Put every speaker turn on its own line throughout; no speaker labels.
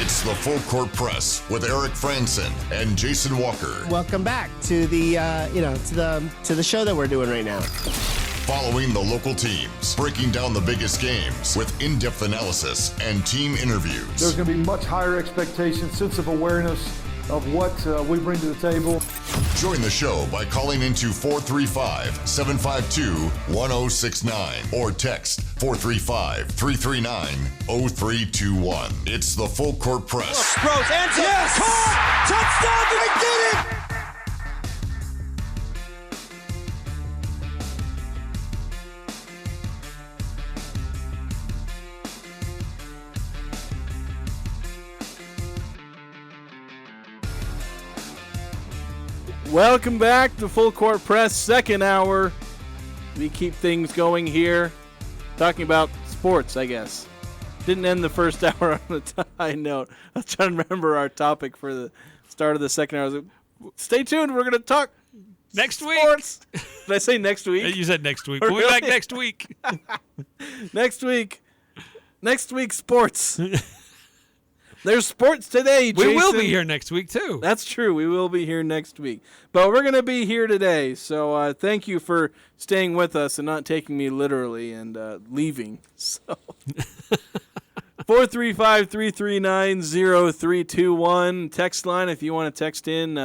It's the Full Court Press with Eric Frandsen and Jason Walker.
Welcome back to the to the show that we're doing right now.
Following the local teams, breaking down the biggest games with in-depth analysis and team interviews.
There's going to be much higher expectations, sense of awareness of what we bring to the table.
Join the show by calling into 435-752-1069 or text 435-339-0321. It's the Full Court Press.
Rose, answer. Yes! Caught! Touchdown! They did it!
Welcome back to Full Court Press, second hour. We keep things going here, talking about sports, I guess. Didn't end the first hour on a high note. I was trying to remember our topic for the start of the second hour. I was like, stay tuned, we're going to talk
next
sports.
Week.
Did I say next week?
You said next week. We'll be back next week.
Next week. Next week, sports. There's sports today, Jason.
We will be here next week, too.
That's true. We will be here next week. But we're going to be here today. So thank you for staying with us and not taking me literally and leaving. So 435-339-0321. Text line if you want to text in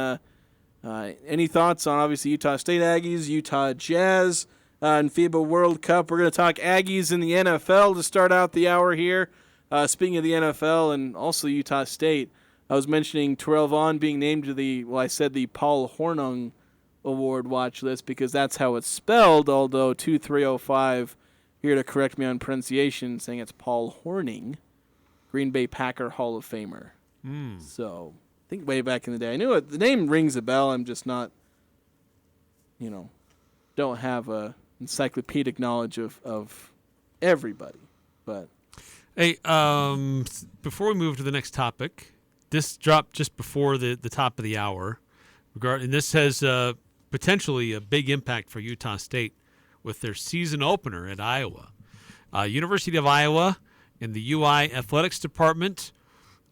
any thoughts on, obviously, Utah State Aggies, Utah Jazz, and FIBA World Cup. We're going to talk Aggies in the NFL to start out the hour here. Speaking of the NFL and also Utah State, I was mentioning Terrell Vaughn being named to the Paul Hornung Award watch list because that's how it's spelled, although 2305 here to correct me on pronunciation, saying it's Paul Hornung, Green Bay Packer Hall of Famer. So I think way back in the day. I knew it. The name rings a bell. I'm just not, don't have a encyclopedic knowledge of everybody, but...
Hey, before we move to the next topic, this dropped just before the top of the hour. And this has potentially a big impact for Utah State with their season opener at Iowa. University of Iowa and the UI Athletics Department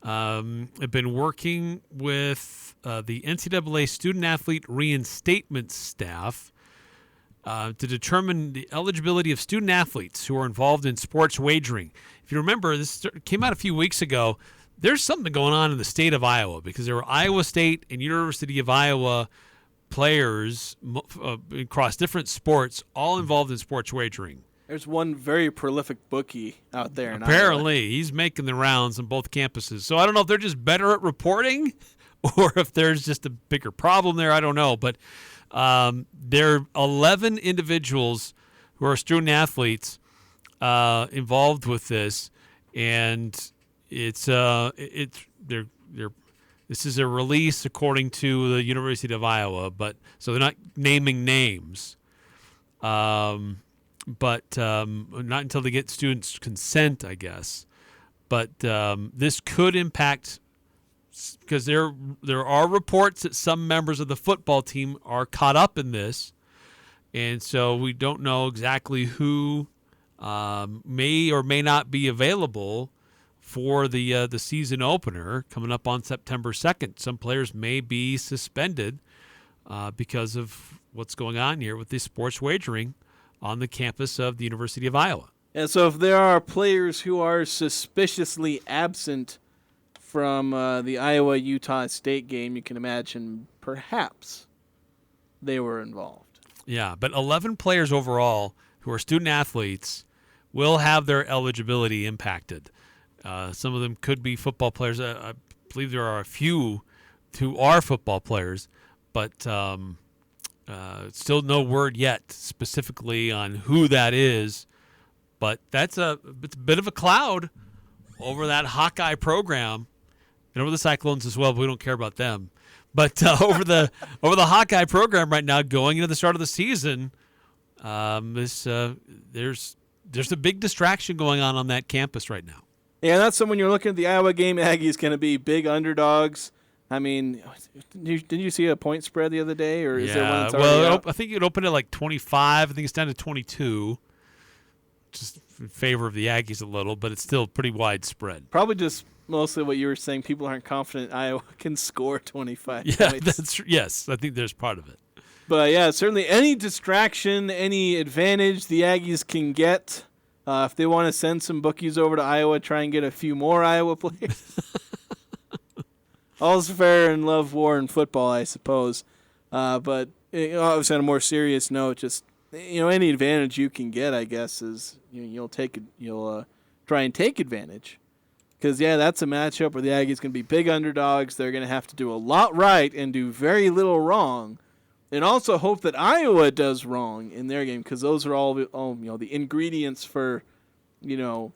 have been working with the NCAA student-athlete reinstatement staff to determine the eligibility of student-athletes who are involved in sports wagering. If you remember, this came out a few weeks ago. There's something going on in the state of Iowa because there were Iowa State and University of Iowa players across different sports all involved in sports wagering.
There's one very prolific bookie out there in Iowa.
Apparently, he's making the rounds on both campuses. So I don't know if they're just better at reporting or if there's just a bigger problem there. I don't know. But there are 11 individuals who are student-athletes involved with this, and this is a release according to the University of Iowa, but so they're not naming names, but not until they get students' consent, I guess. But this could impact because there are reports that some members of the football team are caught up in this, and so we don't know exactly who may or may not be available for the season opener coming up on September 2nd. Some players may be suspended because of what's going on here with this sports wagering on the campus of the University of Iowa.
And so if there are players who are suspiciously absent from the Iowa-Utah State game, you can imagine perhaps they were involved.
Yeah, but 11 players overall who are student athletes will have their eligibility impacted. Some of them could be football players. I believe there are a few who are football players, but still no word yet specifically on who that is. But it's a bit of a cloud over that Hawkeye program and over the Cyclones as well, but we don't care about them. But over the Hawkeye program right now, going into the start of the season, there's a big distraction going on that campus right now.
Yeah, that's when you're looking at the Iowa game. Aggies going to be big underdogs. I mean, didn't you see a point spread the other day, or is there one that's already out?
I think it opened at like 25. I think it's down to 22. Just in favor of the Aggies a little, but it's still pretty widespread.
Probably just mostly what you were saying. People aren't confident Iowa can score 25
Yeah,
points.
yes. I think there's part of it.
But, yeah, certainly any distraction, any advantage the Aggies can get, if they want to send some bookies over to Iowa, try and get a few more Iowa players. All's fair in love, war, and football, I suppose. But obviously on a more serious note, just any advantage you can get, I guess, is you'll try and take advantage. Because, that's a matchup where the Aggies going to be big underdogs. They're going to have to do a lot right and do very little wrong. And also hope that Iowa does wrong in their game, because those are all the ingredients for, an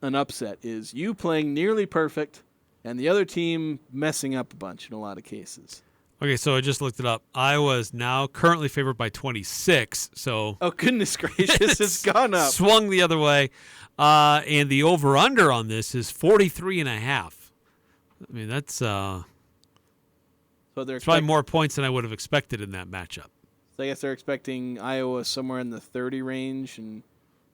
upset is you playing nearly perfect and the other team messing up a bunch in a lot of cases.
Okay, so I just looked it up. Iowa is now currently favored by 26. So
oh goodness gracious, it's gone up.
Swung the other way, and the over/under on this is 43.5. I mean, that's
So they're
probably more points than I would have expected in that matchup.
So I guess they're expecting Iowa somewhere in the 30 range and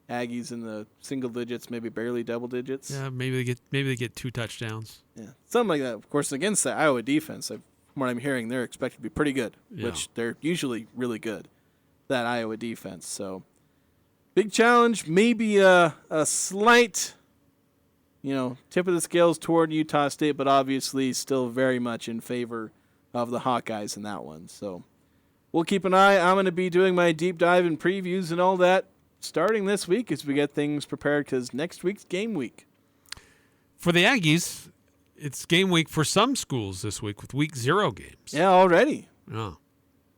Aggies in the single digits, maybe barely double digits.
Yeah, maybe they get 2 touchdowns.
Yeah, something like that. Of course, against the Iowa defense, from what I'm hearing, they're expected to be pretty good, which they're usually really good, that Iowa defense. So big challenge, maybe a slight, tip of the scales toward Utah State, but obviously still very much in favor of the Hawkeyes in that one. So we'll keep an eye. I'm going to be doing my deep dive and previews and all that starting this week as we get things prepared, because next week's game week.
For the Aggies, it's game week for some schools this week with week 0 games.
Yeah, already.
Oh.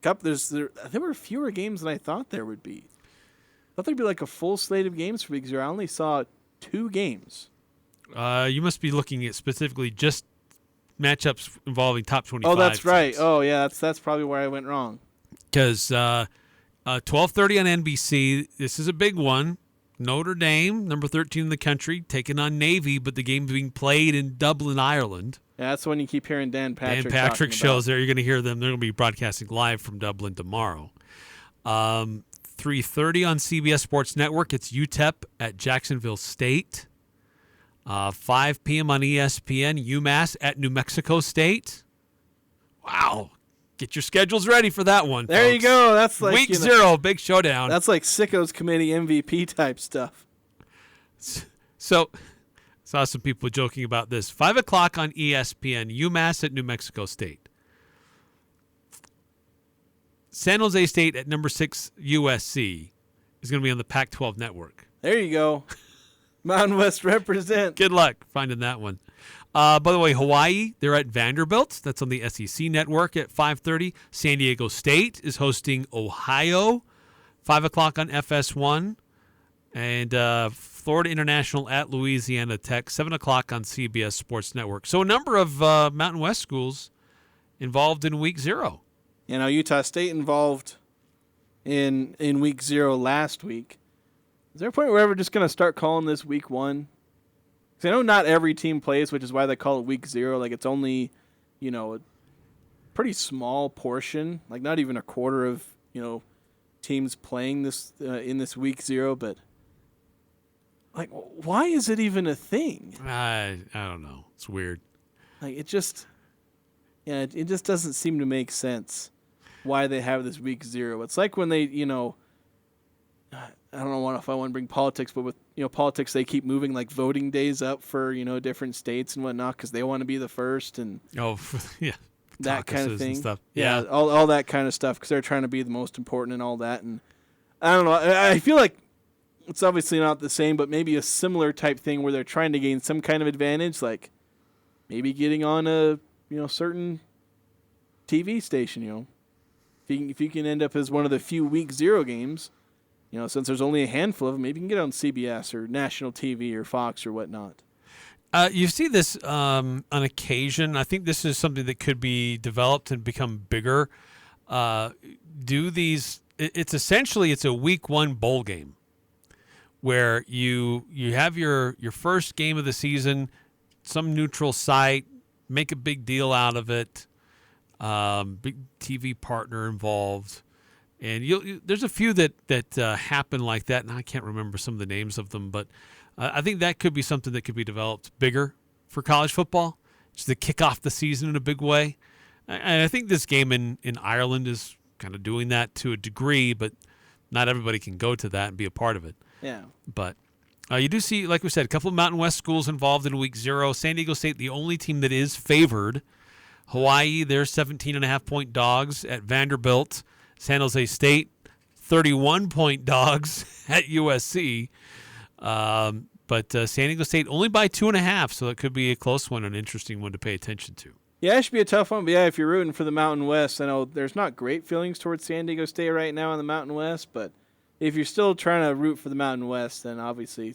There were fewer games than I thought there would be. I thought there'd be like a full slate of games for week 0. I only saw 2 games.
You must be looking at specifically just matchups involving top 25.
Oh, that's right.
teams.
Oh, yeah, that's probably where I went wrong.
Because 12:30 on NBC, this is a big one. Notre Dame, number 13 in the country, taking on Navy, but the game being played in Dublin, Ireland.
Yeah, that's when you keep hearing Dan Patrick.
Dan Patrick
talking
shows
about.
there. You're going to hear them. They're going to be broadcasting live from Dublin tomorrow. 3:30 on CBS Sports Network. It's UTEP at Jacksonville State. 5 p.m. on ESPN, UMass at New Mexico State. Wow. Get your schedules ready for that one.
There
folks.
you go. That's like
week 0, big showdown.
That's like Sickos Committee MVP type stuff.
So, saw some people joking about this. 5 o'clock on ESPN, UMass at New Mexico State. San Jose State at number 6 USC is going to be on the Pac-12 network.
There you go. Mountain West represent.
Good luck finding that one. By the way, Hawaii, they're at Vanderbilt. That's on the SEC network at 5:30. San Diego State is hosting Ohio, 5 o'clock on FS1. And Florida International at Louisiana Tech, 7 o'clock on CBS Sports Network. So a number of Mountain West schools involved in week 0.
Utah State involved in week 0 last week. Is there a point where we're just going to start calling this week 1? Because I know not every team plays, which is why they call it week 0. Like, it's only, a pretty small portion, like not even a quarter of, teams playing this in this week 0. But, like, why is it even a thing?
I don't know. It's weird.
Like, it just doesn't seem to make sense why they have this week 0. It's like when they, I don't know if I want to bring politics, but with politics, they keep moving like voting days up for different states and whatnot because they want to be the first and
yeah,
that kind of thing.
And stuff.
Yeah, all that kind of stuff because they're trying to be the most important and all that. And I don't know. I feel like it's obviously not the same, but maybe a similar type thing where they're trying to gain some kind of advantage, like maybe getting on a certain TV station. If you can end up as one of the few week 0 games. Since there's only a handful of them, maybe you can get on CBS or national TV or Fox or whatnot.
You see this on occasion. I think this is something that could be developed and become bigger. It's essentially a week 1 bowl game where you have your first game of the season, some neutral site, make a big deal out of it, big TV partner involved. And there's a few that happen like that, and I can't remember some of the names of them, but I think that could be something that could be developed bigger for college football, just to kick off the season in a big way. And I think this game in Ireland is kind of doing that to a degree, but not everybody can go to that and be a part of it.
Yeah.
But you do see, like we said, a couple of Mountain West schools involved in Week 0. San Diego State, the only team that is favored. Hawaii, they're 17.5-point dogs at Vanderbilt. San Jose State, 31-point dogs at USC. But San Diego State only by 2.5, so it could be a close one, an interesting one to pay attention to.
Yeah, it should be a tough one. But yeah, if you're rooting for the Mountain West, I know there's not great feelings towards San Diego State right now in the Mountain West, but if you're still trying to root for the Mountain West, then obviously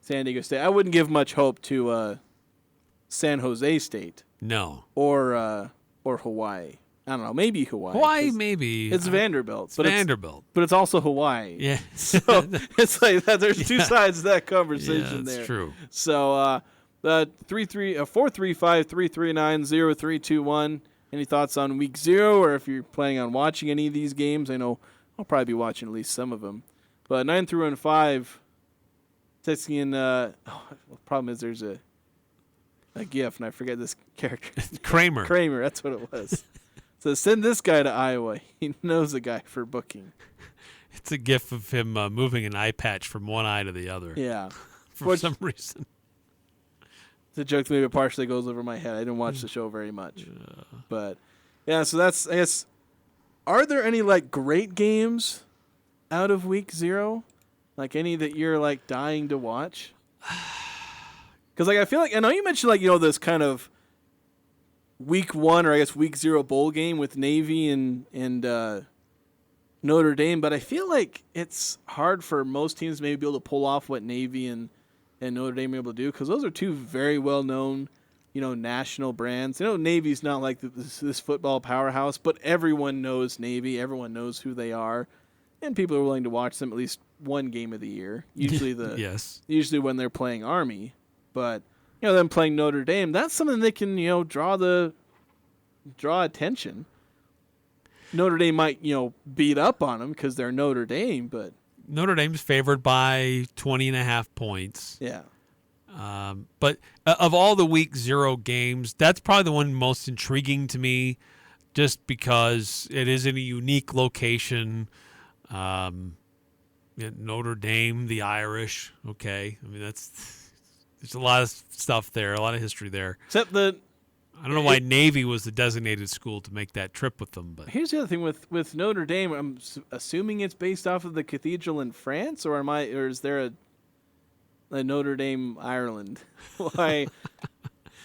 San Diego State. I wouldn't give much hope to San Jose State.
No.
Or Hawaii. I don't know. Maybe Hawaii.
Hawaii, maybe.
It's Vanderbilt. But
Vanderbilt.
But it's also Hawaii.
Yeah.
So it's like that. There's two sides to that conversation there.
That's true.
So 435-339-0321. Any thoughts on Week 0, or if you're planning on watching any of these games? I know I'll probably be watching at least some of them. But 9-5, texting in. The problem is there's a GIF, and I forget this character.
Kramer.
Kramer, that's what it was. So send this guy to Iowa. He knows a guy for booking.
It's a GIF of him moving an eye patch from one eye to the other.
Yeah.
For some reason.
It's a joke that maybe partially goes over my head. I didn't watch the show very much. But, yeah, so that's, I guess, are there any, like, great games out of Week 0? Like, any that you're, like, dying to watch? Because, like, I feel like, I know you mentioned, like, this kind of Week 1 or I guess Week 0 bowl game with Navy and Notre Dame, but I feel like it's hard for most teams to maybe be able to pull off what Navy and Notre Dame are able to do, because those are two very well-known, national brands. Navy's not like this football powerhouse, but everyone knows Navy. Everyone knows who they are, and people are willing to watch them at least one game of the year. Usually
yes.
Usually when they're playing Army, but them playing Notre Dame, that's something they can draw attention. Notre Dame might beat up on them because they're Notre Dame, but
Notre Dame's favored by 20.5 points.
Yeah.
But of all the Week 0 games, that's probably the one most intriguing to me, just because it is in a unique location. Notre Dame, the Irish. Okay, I mean there's a lot of stuff there, a lot of history there.
Except that
I don't know why Navy was the designated school to make that trip with them, but
here's the other thing with Notre Dame. I'm assuming it's based off of the cathedral in France, or is there a Notre Dame Ireland? Why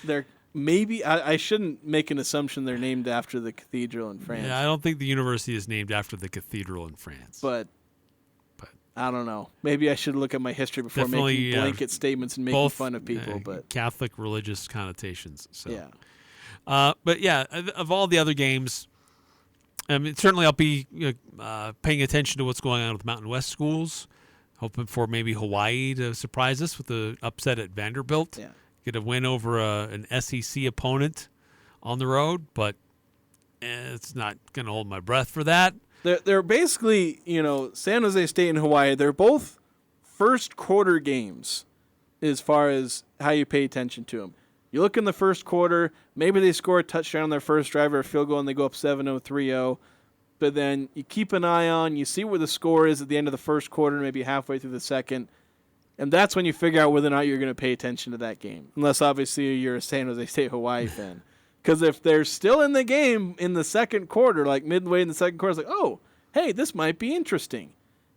they're maybe I shouldn't make an assumption they're named after the cathedral in France.
Yeah, I don't think the university is named after the cathedral in France.
But I don't know. Maybe I should look at my history before making blanket statements and making fun of people. But
Catholic religious connotations. So.
Yeah.
But yeah, of all the other games, I mean, certainly I'll be paying attention to what's going on with Mountain West schools, hoping for maybe Hawaii to surprise us with the upset at Vanderbilt.
Yeah.
Get a win over an SEC opponent on the road, but it's not going to hold my breath for that.
They're basically, San Jose State and Hawaii, they're both first quarter games as far as how you pay attention to them. You look in the first quarter, maybe they score a touchdown on their first drive or a field goal and they go up 7-0, 3-0. But then you keep an eye on, you see where the score is at the end of the first quarter, maybe halfway through the second. And that's when you figure out whether or not you're going to pay attention to that game. Unless, obviously, you're a San Jose State Hawaii fan. Because if they're still in the game in the second quarter, like midway in the second quarter, it's like, oh, hey, this might be interesting.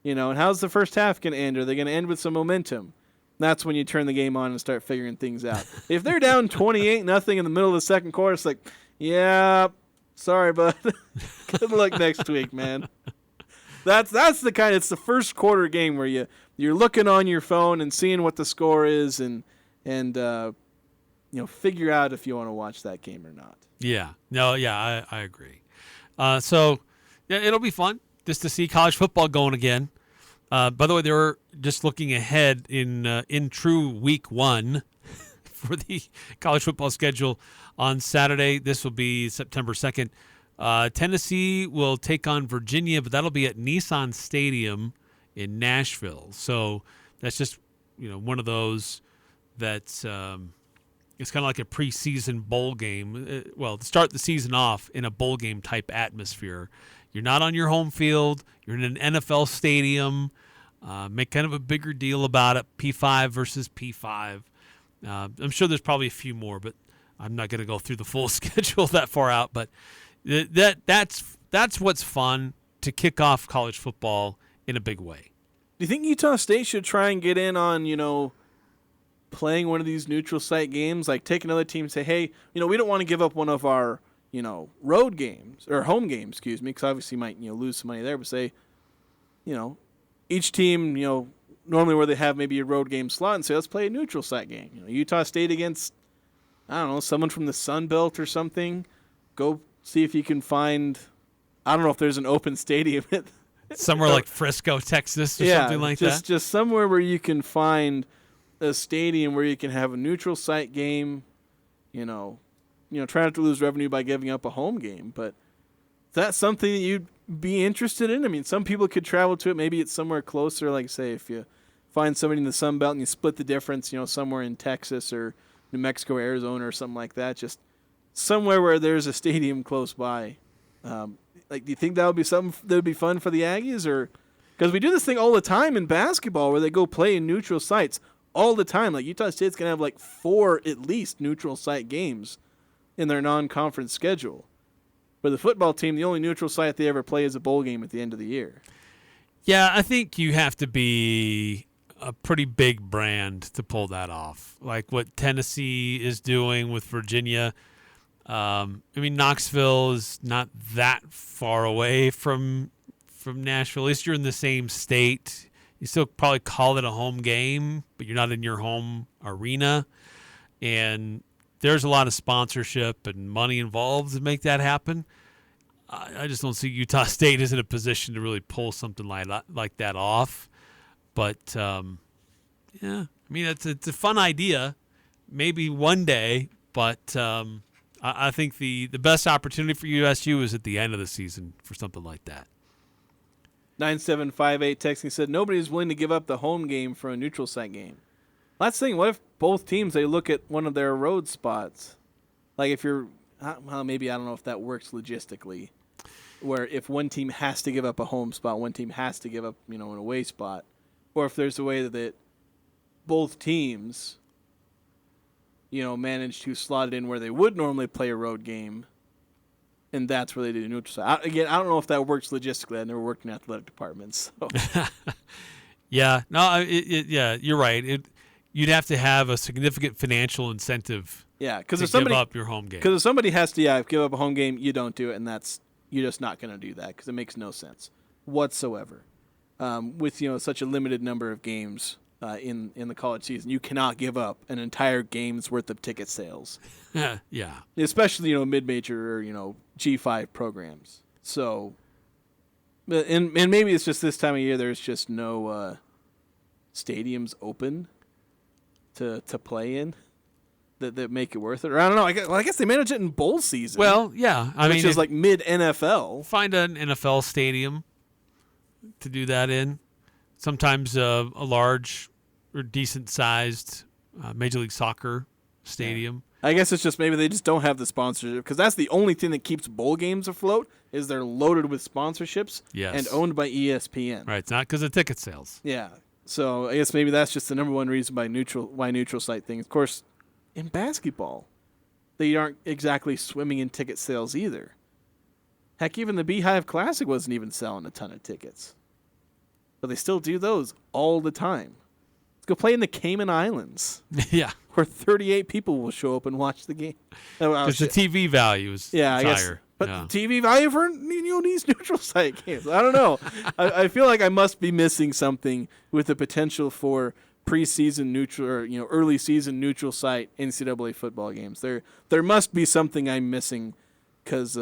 And how's the first half going to end? Are they going to end with some momentum? That's when you turn the game on and start figuring things out. If they're down 28-0 in the middle of the second quarter, it's like, yeah, sorry, bud. Good luck next week, man. That's the kind. It's the first quarter game where you're looking on your phone and seeing what the score is and figure out if you want to watch that game or not.
Yeah. No, yeah, I agree. So, yeah, it'll be fun just to see college football going again. By the way, they're just looking ahead in true Week 1 for the college football schedule on Saturday. This will be September 2nd. Tennessee will take on Virginia, but that'll be at Nissan Stadium in Nashville. So that's just one of those that's It's kind of like a preseason bowl game. To start the season off in a bowl game type atmosphere. You're not on your home field. You're in an NFL stadium. Make kind of a bigger deal about it. P5 versus P5. I'm sure there's probably a few more, but I'm not going to go through the full schedule that far out. But that's what's fun to kick off college football in a big way.
Do you think Utah State should try and get in on, playing one of these neutral site games? Like take another team and say, hey, we don't want to give up one of our, road games or home games, excuse me, because obviously you might, lose some money there, but say, each team, normally where they have maybe a road game slot and say, let's play a neutral site game. Utah State against, I don't know, someone from the Sun Belt or something. Go see if you can find, I don't know if there's an open stadium.
Somewhere like Frisco, Texas or something like that.
Just somewhere where you can find a stadium where you can have a neutral site game, try not to lose revenue by giving up a home game. But is that something that you'd be interested in? I mean, some people could travel to it. Maybe it's somewhere closer, like, say, if you find somebody in the Sun Belt and you split the difference, somewhere in Texas or New Mexico, Arizona or something like that, just somewhere where there's a stadium close by. Do you think that would be something that would be fun for the Aggies? Or because we do this thing all the time in basketball where they go play in neutral sites all the time. Like Utah State's going to have 4 at least neutral site games in their non-conference schedule. For the football team, the only neutral site they ever play is a bowl game at the end of the year.
Yeah, I think you have to be a pretty big brand to pull that off. Like what Tennessee is doing with Virginia. Knoxville is not that far away from Nashville. At least you're in the same state. You still probably call it a home game, but you're not in your home arena. And there's a lot of sponsorship and money involved to make that happen. I just don't see Utah State is in a position to really pull something like that off. But, it's a fun idea. Maybe one day, but I think the best opportunity for USU is at the end of the season for something like that.
9758 texting said, nobody is willing to give up the home game for a neutral site game. Last thing, what if both teams, they look at one of their road spots? Like if you're, maybe I don't know if that works logistically, where if one team has to give up a home spot, one team has to give up, an away spot, or if there's a way that both teams, manage to slot it in where they would normally play a road game, and that's where they do the neutral site. I don't know if that works logistically. I've never worked in athletic departments. So.
Yeah, no, you're right. You'd have to have a significant financial incentive.
Yeah, because if
give up your home game.
Because if somebody has to give up a home game, you don't do it, and you're just not going to do that because it makes no sense whatsoever. With such a limited number of games in the college season, you cannot give up an entire game's worth of ticket sales.
Yeah,
especially mid-major or G5 programs. So, and maybe it's just this time of year there's just no stadiums open to play in that make it worth it. Or I don't know. I guess they manage it in bowl season.
Well, yeah.
Which is like mid-NFL.
Find an NFL stadium to do that in. Sometimes a large or decent-sized Major League Soccer stadium.
I guess it's just maybe they just don't have the sponsorship because that's the only thing that keeps bowl games afloat is they're loaded with sponsorships and owned by ESPN.
Right. It's not because of ticket sales.
Yeah. So I guess maybe that's just the number one reason why neutral site things. Of course, in basketball, they aren't exactly swimming in ticket sales either. Heck, even the Beehive Classic wasn't even selling a ton of tickets. But they still do those all the time. Let's go play in the Cayman Islands.
Yeah.
Where 38 people will show up and watch the game.
Because the TV value is
I guess,
higher.
But TV value for these neutral site games. I don't know. I feel like I must be missing something with the potential for preseason neutral or early season neutral site NCAA football games. There must be something I'm missing because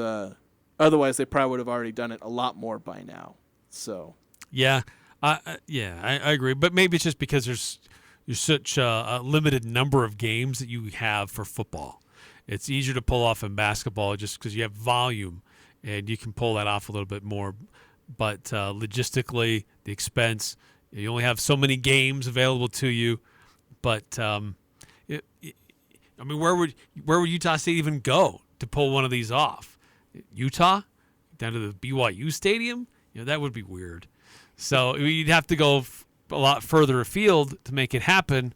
otherwise they probably would have already done it a lot more by now. So
yeah, I agree. But maybe it's just because there's such a limited number of games that you have for football. It's easier to pull off in basketball just because you have volume and you can pull that off a little bit more. But logistically, the expense, you only have so many games available to you. But I mean, where would Utah State even go to pull one of these off? Utah? Down to the BYU stadium? That would be weird. So you'd have to go a lot further afield to make it happen.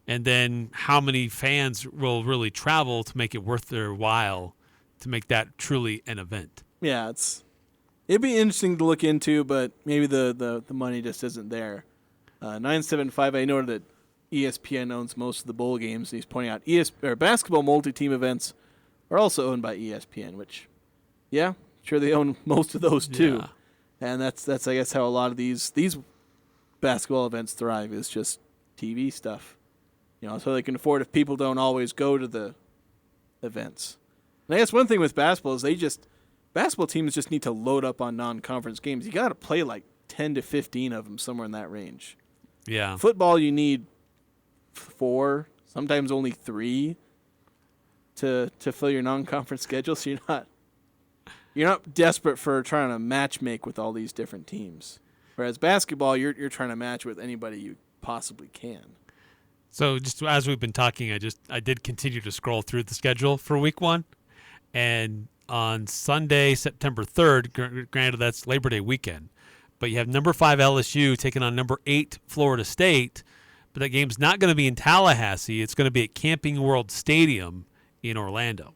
And then how many fans will really travel to make it worth their while to make that truly an event?
Yeah, it'd be interesting to look into, but maybe the money just isn't there. 975, I noted that ESPN owns most of the bowl games. He's pointing out basketball multi-team events are also owned by ESPN, which, yeah, sure they own most of those too.
Yeah.
And that's I guess how a lot of these basketball events thrive is just TV stuff. So they can afford if people don't always go to the events. And I guess one thing with basketball is basketball teams just need to load up on non-conference games. You got to play like 10 to 15 of them, somewhere in that range.
Yeah.
Football, you need 4, sometimes only 3 to fill your non-conference schedule. So you're not desperate for trying to match make with all these different teams. Whereas basketball, you're trying to match with anybody you possibly can.
So just as we've been talking, I did continue to scroll through the schedule for week 1, and on Sunday, September 3rd, granted that's Labor Day weekend, but you have number 5 LSU taking on number 8 Florida State, but that game's not going to be in Tallahassee. It's going to be at Camping World Stadium in Orlando.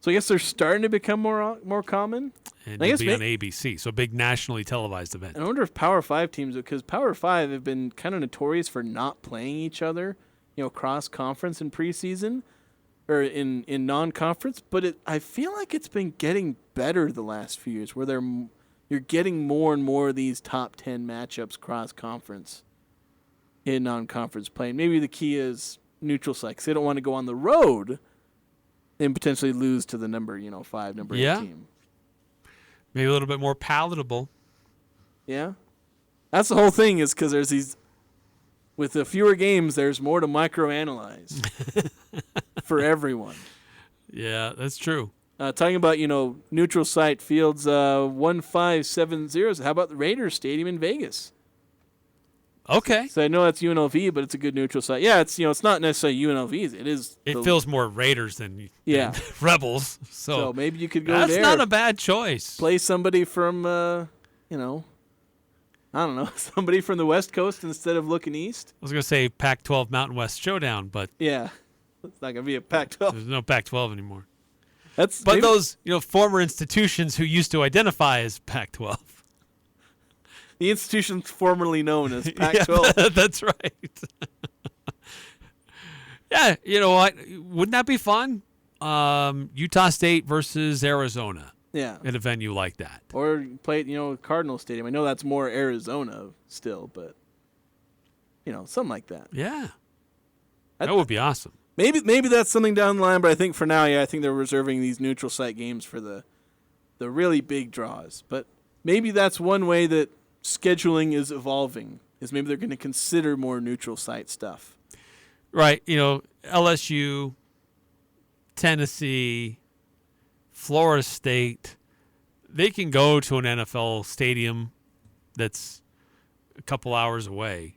So I guess they're starting to become more common.
And it'll be on ABC, so a big nationally televised event.
I wonder if Power 5 teams, because Power 5 have been kind of notorious for not playing each other, cross-conference in preseason or in non-conference, but I feel like it's been getting better the last few years, where you're getting more and more of these top 10 matchups cross-conference in non-conference play. And maybe the key is neutral site, because they don't want to go on the road and potentially lose to the number 5, number 8 team.
Maybe a little bit more palatable.
Yeah. That's the whole thing, is because there's these, with the fewer games, there's more to microanalyze for everyone.
Yeah, that's true.
Talking about, neutral site fields 1570. How about the Raiders Stadium in Vegas?
Okay.
So I know that's UNLV, but it's a good neutral site. Yeah, it's not necessarily UNLV's.
It feels more Raiders than Rebels. So
maybe you could go
there. That's not a bad choice.
Play somebody from, I don't know, somebody from the West Coast instead of looking east.
I was going to say Pac-12 Mountain West Showdown, but
yeah, it's not going to be a Pac-12.
There's no Pac-12 anymore.
But
those former institutions who used to identify as Pac-12.
The institution formerly known as Pac-12.
Yeah, that's right. Yeah, you know what? Wouldn't that be fun? Utah State versus Arizona.
Yeah.
At a venue like that.
Or play at, Cardinal Stadium. I know that's more Arizona still, but, something like that.
Yeah. That would be awesome.
Maybe that's something down the line, but I think for now, I think they're reserving these neutral site games for the really big draws. But maybe that's one way that scheduling is evolving, is maybe they're going to consider more neutral site stuff.
Right. LSU, Tennessee, Florida State, they can go to an NFL stadium that's a couple hours away,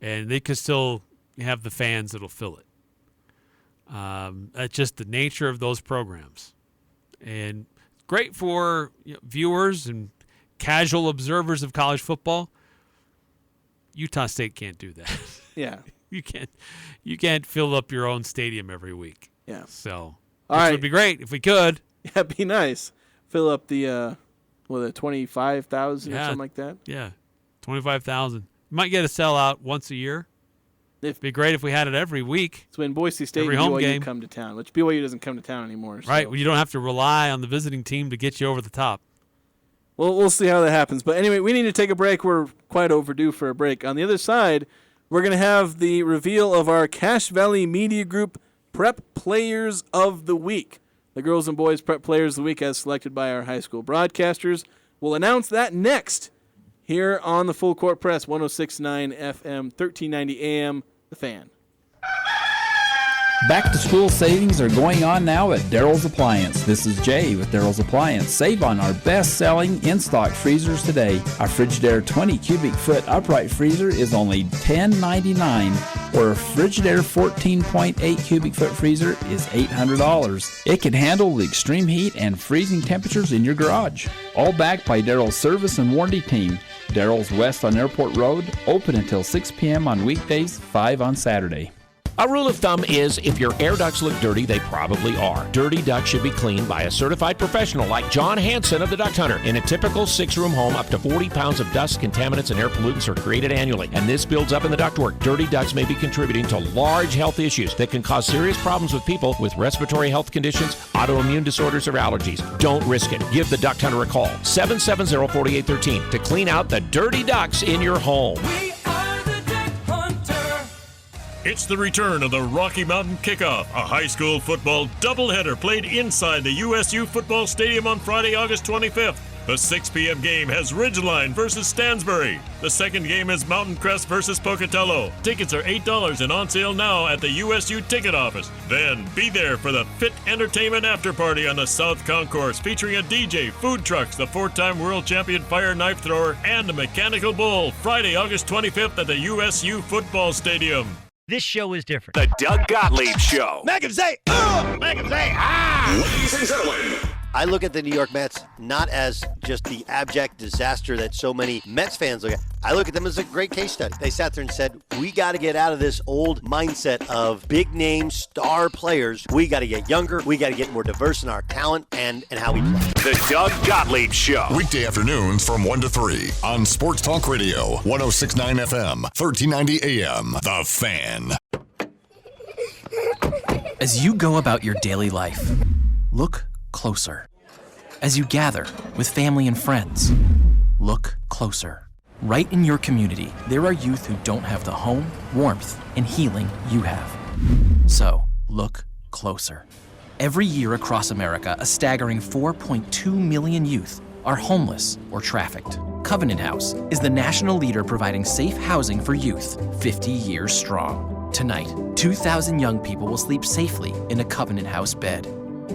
and they can still have the fans that'll fill it. That's just the nature of those programs. And great for viewers and casual observers of college football. Utah State can't do that.
Yeah.
You can't fill up your own stadium every week.
Yeah.
So
which
would be great if we could.
Yeah, it'd be nice. Fill up the 25,000 or something like that.
Yeah. 25,000. You might get a sellout once a year. It'd be great if we had it every week.
It's when Boise State and BYU come to town, which BYU doesn't come to town anymore. So.
Right. Well, you don't have to rely on the visiting team to get you over the top.
Well, we'll see how that happens. But anyway, we need to take a break. We're quite overdue for a break. On the other side, we're going to have the reveal of our Cache Valley Media Group Prep Players of the Week. The girls and boys Prep Players of the Week as selected by our high school broadcasters. We'll announce that next here on the Full Court Press, 106.9 FM, 1390 AM, The Fan.
Back to school savings are going on now at Daryl's Appliance. This is Jay with Daryl's Appliance. Save on our best-selling in-stock freezers today. Our Frigidaire 20 cubic foot upright freezer is only $10.99, or a Frigidaire 14.8 cubic foot freezer is $800. It can handle the extreme heat and freezing temperatures in your garage. All backed by Daryl's service and warranty team. Daryl's West on Airport Road, open until 6 p.m. on weekdays, 5 on Saturday.
A rule of thumb is if your air ducts look dirty, they probably are. Dirty ducts should be cleaned by a certified professional like John Hansen of the Duct Hunter. In a typical 6-room home, up to 40 pounds of dust, contaminants, and air pollutants are created annually, and this builds up in the ductwork. Dirty ducts may be contributing to large health issues that can cause serious problems with people with respiratory health conditions, autoimmune disorders, or allergies. Don't risk it. Give the Duct Hunter a call, 770-4813, to clean out the dirty ducts in your home.
It's the return of the Rocky Mountain Kickoff, a high school football doubleheader played inside the USU Football Stadium on Friday, August 25th. The 6 p.m. game has Ridgeline versus Stansbury. The second game is Mountain Crest versus Pocatello. Tickets are $8 and on sale now at the USU ticket office. Then be there for the Fit Entertainment After Party on the South Concourse, featuring a DJ, food trucks, the 4-time world champion fire knife thrower, and a mechanical bull. Friday, August 25th at the USU Football Stadium.
This show is different.
The Doug Gottlieb Show.
Make him say,
Make him say, ah! Ladies and gentlemen.
I look at the New York Mets not as just the abject disaster that so many Mets fans look at. I look at them as a great case study. They sat there and said, we got to get out of this old mindset of big name star players. We got to get younger. We got to get more diverse in our talent and how we play.
The Doug Gottlieb Show.
Weekday afternoons from 1 to 3 on Sports Talk Radio, 106.9 FM, 1390 AM. The Fan.
As you go about your daily life, look closer. As you gather with family and friends, look closer. Right in your community, there are youth who don't have the home, warmth, and healing you have. So, look closer. Every year across America, a staggering 4.2 million youth are homeless or trafficked. Covenant House is the national leader providing safe housing for youth, 50 years strong. Tonight, 2,000 young people will sleep safely in a Covenant House bed.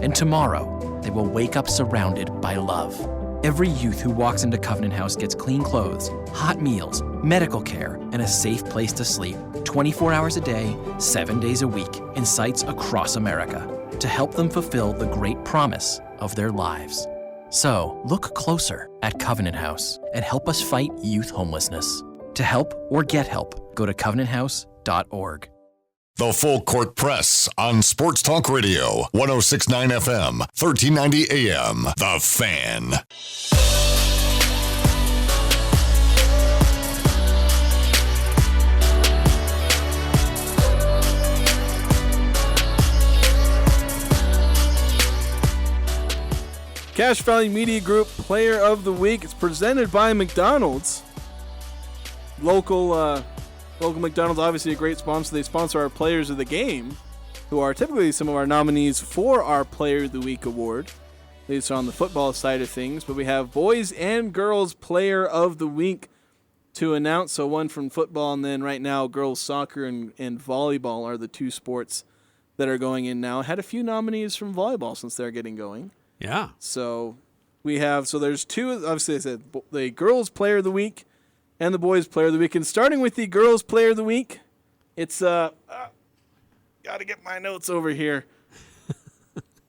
And tomorrow, they will wake up surrounded by love. Every youth who walks into Covenant House gets clean clothes, hot meals, medical care, and a safe place to sleep 24 hours a day, 7 days a week in sites across America to help them fulfill the great promise of their lives. So, look closer at Covenant House and help us fight youth homelessness. To help or get help, go to covenanthouse.org.
The Full Court Press on Sports Talk Radio, 106.9 FM, 1390 AM. The Fan.
Cache Valley Media Group Player of the Week. It's presented by McDonald's. Local McDonald's, obviously a great sponsor. They sponsor our players of the game, who are typically some of our nominees for our Player of the Week award, at least on the football side of things. But we have boys and girls Player of the Week to announce. So one from football, and then right now girls soccer and volleyball are the two sports that are going in now. Had a few nominees from volleyball since they're getting going.
Yeah.
So there's two, obviously I said the girls Player of the Week and the boys Player of the Week. And starting with the girls Player of the Week, it's got to get my notes over here.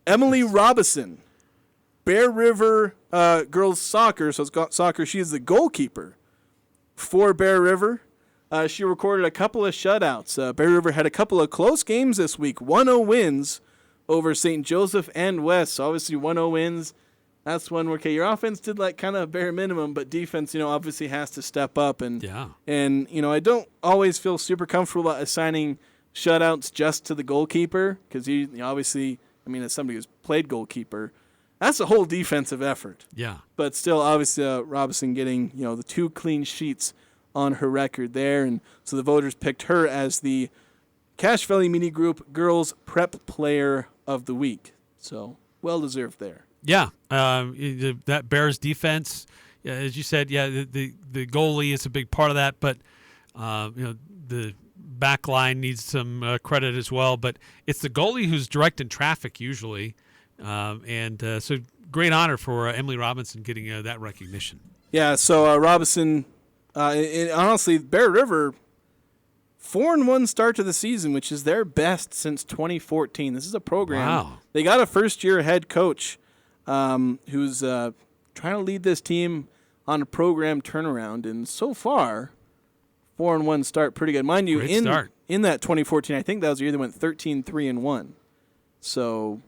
Emily Robison, Bear River girls soccer. So it's got soccer. She is the goalkeeper for Bear River. She recorded a couple of shutouts. Bear River had a couple of close games this week. 1-0 wins over St. Joseph and West. So obviously 1-0 wins. That's one where, okay, your offense did like kind of bare minimum, but defense, obviously has to step up. And I don't always feel super comfortable about assigning shutouts just to the goalkeeper because obviously, as somebody who's played goalkeeper, that's a whole defensive effort.
Yeah.
But still, obviously, Robinson getting, the 2 clean sheets on her record there. And so the voters picked her as the Cache Valley Media Group Girls Prep Player of the Week. So well-deserved there.
Yeah, that Bears defense, as you said, the goalie is a big part of that. But the back line needs some credit as well, but it's the goalie who's directing traffic usually. So great honor for Emily Robinson getting that recognition.
Yeah, so Robinson, honestly, Bear River, 4-1 start to the season, which is their best since 2014. This is a program.
Wow.
They got a first-year head coach who's trying to lead this team on a program turnaround, and so far, 4-1 start, pretty good. Mind you, in that 2014, I think that was the year they went 13-3-1. So,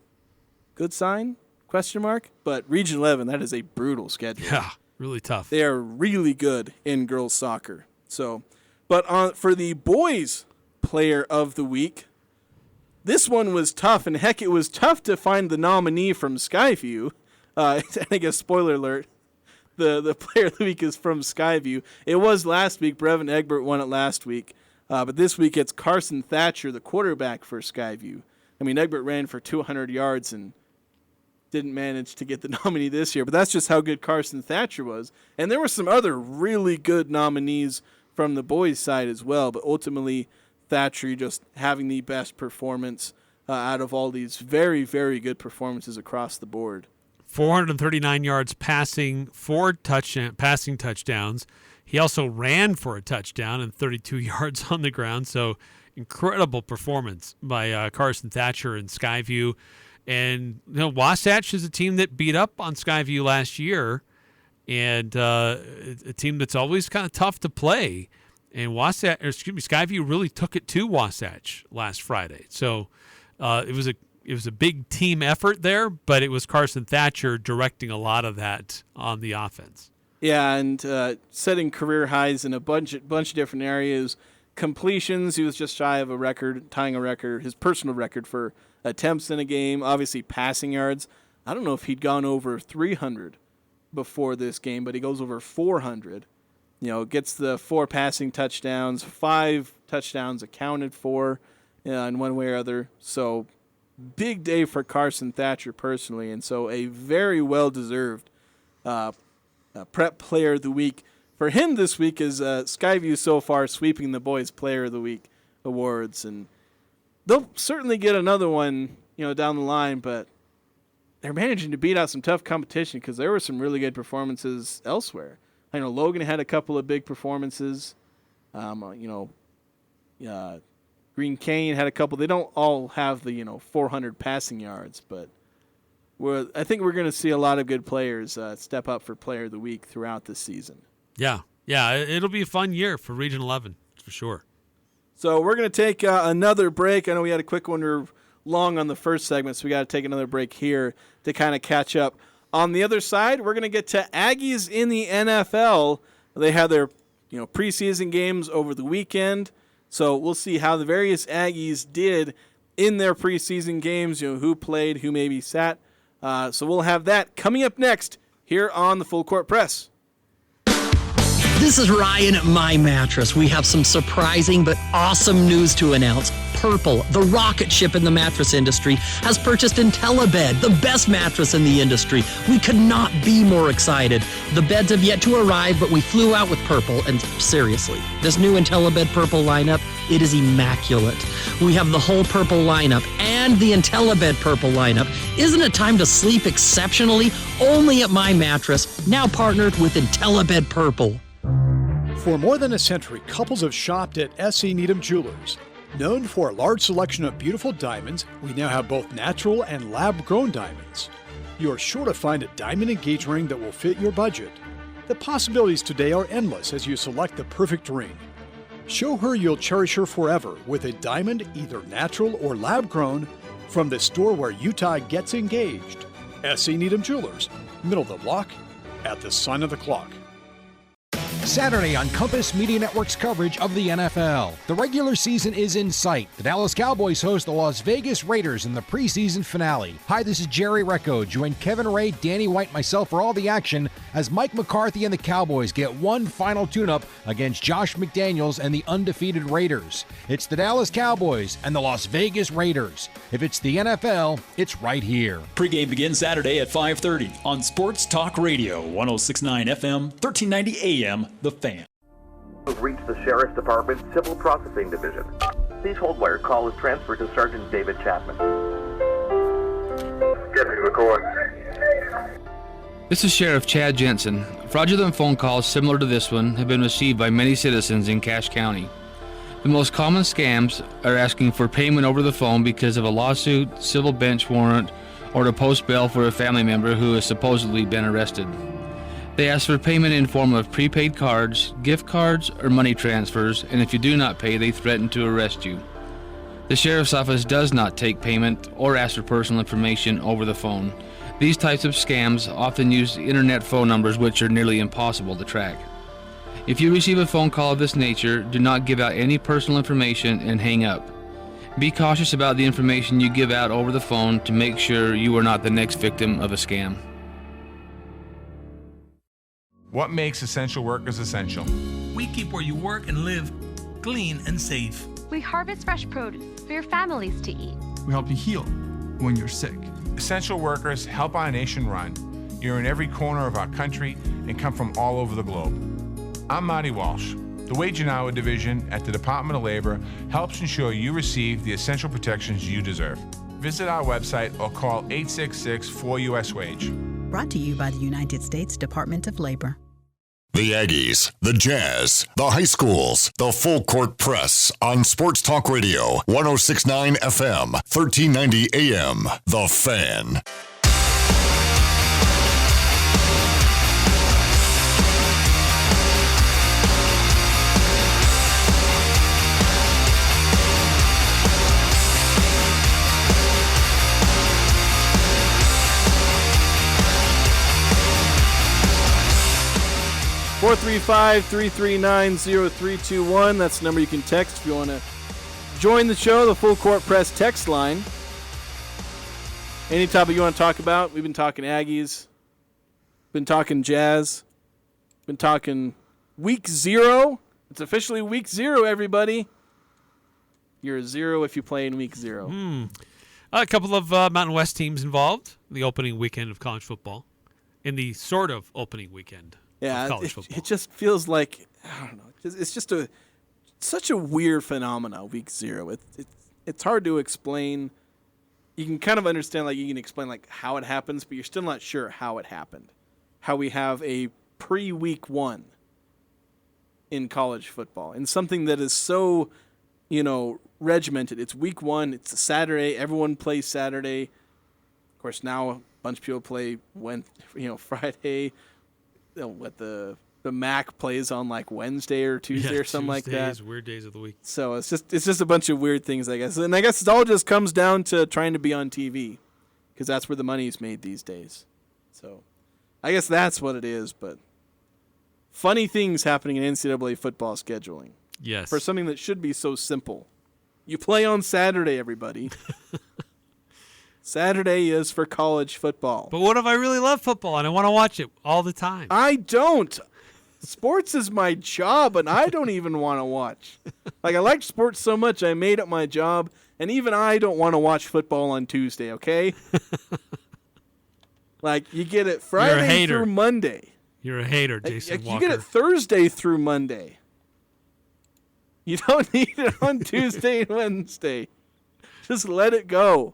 good sign? Question mark. But Region 11, that is a brutal schedule.
Yeah, really tough.
They are really good in girls soccer. So, but for the boys player of the week, this one was tough, and heck, it was tough to find the nominee from Skyview. I guess spoiler alert. The player of the week is from Skyview. It was last week. Brevin Egbert won it last week. But this week it's Carson Thatcher, the quarterback for Skyview. I mean, Egbert ran for 200 yards and didn't manage to get the nominee this year. But that's just how good Carson Thatcher was. And there were some other really good nominees from the boys' side as well. But ultimately, Thatcher just having the best performance out of all these very, very good performances across the board.
439 yards passing, 4 passing touchdowns. He also ran for a touchdown and 32 yards on the ground. So incredible performance by Carson Thatcher and Skyview. And Wasatch is a team that beat up on Skyview last year, and a team that's always kind of tough to play. And Skyview really took it to Wasatch last Friday. So it was a big team effort there, but it was Carson Thatcher directing a lot of that on the offense.
Yeah, and setting career highs in a bunch of different areas. Completions, he was just shy of a record, tying a record, his personal record for attempts in a game. Obviously, passing yards. I don't know if he'd gone over 300 before this game, but he goes over 400. Gets the 4 passing touchdowns, 5 touchdowns accounted for in one way or other. So big day for Carson Thatcher personally, and so a very well-deserved prep player of the week. For him this week is Skyview so far sweeping the boys player of the week awards, and they'll certainly get another one down the line, but they're managing to beat out some tough competition because there were some really good performances elsewhere. I know Logan had a couple of big performances. Green Canyon had a couple. They don't all have the 400 passing yards, but I think we're going to see a lot of good players step up for player of the week throughout this season.
Yeah, it'll be a fun year for Region 11 for sure.
So we're going to take another break. I know we had a quick one. We're long on the first segment, so we got to take another break here to kind of catch up. On the other side, we're going to get to Aggies in the NFL. They had their preseason games over the weekend. So we'll see how the various Aggies did in their preseason games, who played, who maybe sat. So we'll have that coming up next here on the Full Court Press.
This is Ryan at My Mattress. We have some surprising but awesome news to announce. Purple, the rocket ship in the mattress industry, has purchased IntelliBed, the best mattress in the industry. We could not be more excited. The beds have yet to arrive, but we flew out with Purple, and seriously, this new IntelliBed Purple lineup, it is immaculate. We have the whole Purple lineup and the IntelliBed Purple lineup. Isn't it time to sleep exceptionally? Only at My Mattress, now partnered with IntelliBed Purple.
For more than a century, couples have shopped at S.E. Needham Jewelers. Known for a large selection of beautiful diamonds, we now have both natural and lab-grown diamonds. You are sure to find a diamond engagement ring that will fit your budget. The possibilities today are endless as you select the perfect ring. Show her you'll cherish her forever with a diamond, either natural or lab-grown, from the store where Utah gets engaged. S.E. Needham Jewelers, middle of the block, at the sign of the clock.
Saturday on Compass Media Network's coverage of the NFL. The regular season is in sight. The Dallas Cowboys host the Las Vegas Raiders in the preseason finale. Hi, this is Jerry Recco. Join Kevin Ray, Danny White, myself for all the action as Mike McCarthy and the Cowboys get one final tune-up against Josh McDaniels and the undefeated Raiders. It's the Dallas Cowboys and the Las Vegas Raiders. If it's the NFL, it's right here.
Pregame begins Saturday at 5:30 on Sports Talk Radio, 106.9 FM, 1390 AM, The Fan.
We've reached the Sheriff's Department Civil Processing Division. Please hold where call is transferred to Sergeant David Chapman.
Deputy McCoy.
This is Sheriff Chad Jensen. Fraudulent phone calls similar to this one have been received by many citizens in Cache County. The most common scams are asking for payment over the phone because of a lawsuit, civil bench warrant, or to post bail for a family member who has supposedly been arrested. They ask for payment in form of prepaid cards, gift cards, or money transfers, and if you do not pay, they threaten to arrest you. The Sheriff's Office does not take payment or ask for personal information over the phone. These types of scams often use internet phone numbers which are nearly impossible to track. If you receive a phone call of this nature, do not give out any personal information and hang up. Be cautious about the information you give out over the phone to make sure you are not the next victim of a scam.
What makes essential workers essential?
We keep where you work and live clean and safe.
We harvest fresh produce for your families to eat.
We help you heal when you're sick. Essential workers help our nation run. You're in every corner of our country and come from all over the globe. I'm Marty Walsh. The Wage and Hour Division at the Department of Labor helps ensure you receive the essential protections you deserve. Visit our website or call 866-4US-WAGE.
Brought to you by the United States Department of Labor.
The Aggies, the Jazz, the high schools, the full court press on Sports Talk Radio, 106.9 FM, 1390 AM. The Fan.
Four 339-321. That's the number you can text if you want to join the show, the Full Court Press text line. Any topic you want to talk about? We've been talking Aggies, been talking Jazz, been talking Week 0. It's officially Week 0, everybody. You're a 0 if you play in Week 0.
A couple of Mountain West teams involved in the opening weekend of college football, in the sort of opening weekend.
Yeah, it just feels like, I don't know, it's just such a weird phenomenon, Week 0. It's hard to explain. You can kind of understand, like you can explain like how it happens, but you're still not sure how it happened. How we have a pre-Week 1 in college football, and something that is so, regimented. It's Week 1, it's a Saturday, everyone plays Saturday. Of course, now a bunch of people play Friday. What the MAC plays on like Wednesday or Tuesday or something like that.
Weird days of the week.
So it's just a bunch of weird things, I guess. And I guess it all just comes down to trying to be on TV, because that's where the money's made these days. So I guess that's what it is. But funny things happening in NCAA football scheduling.
Yes.
For something that should be so simple. You play on Saturday, everybody. Saturday is for college football.
But what if I really love football and I want to watch it all the time?
I don't. Sports is my job, and I don't even want to watch. Like, I like sports so much, I made it my job, and even I don't want to watch football on Tuesday, okay? Like, you get it Friday through Monday.
You're a hater, Jason Walker.
You get it Thursday through Monday. You don't need it on Tuesday and Wednesday. Just let it go.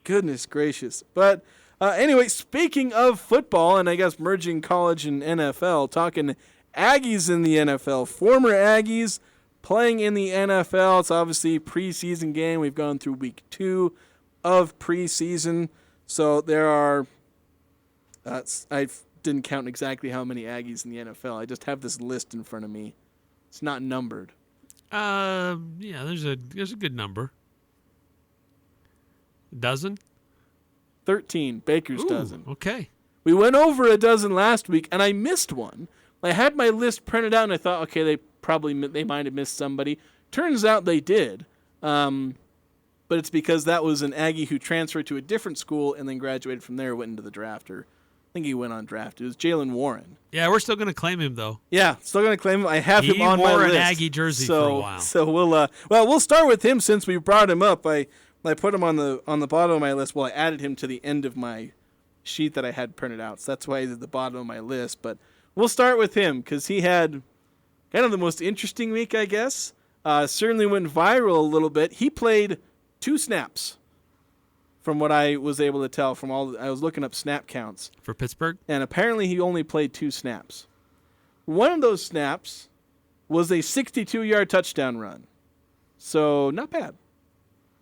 Goodness gracious. But anyway, speaking of football, and I guess merging college and NFL, talking Aggies in the NFL, former Aggies playing in the NFL. It's obviously preseason game. We've gone through week 2 of preseason. So there are, I didn't count exactly how many Aggies in the NFL. I just have this list in front of me. It's not numbered.
Yeah, there's a good number. Dozen?
13. Baker's dozen.
Okay.
We went over a dozen last week, and I missed one. I had my list printed out, and I thought, okay, they might have missed somebody. Turns out they did. But it's because that was an Aggie who transferred to a different school and then graduated from there, went into the draft. Or I think he went on draft. It was Jalen Warren.
Yeah, we're still going to claim him, though.
Yeah, still going to claim him. I have him on my list.
He wore an Aggie jersey for a while.
So we'll start with him since we brought him up. I put him on the bottom of my list. Well, I added him to the end of my sheet that I had printed out. So that's why he's at the bottom of my list. But we'll start with him because he had kind of the most interesting week, I guess. Certainly went viral a little bit. He played 2 snaps, from what I was able to tell from I was looking up snap counts.
For Pittsburgh?
And apparently he only played 2 snaps. One of those snaps was a 62-yard touchdown run. So not bad.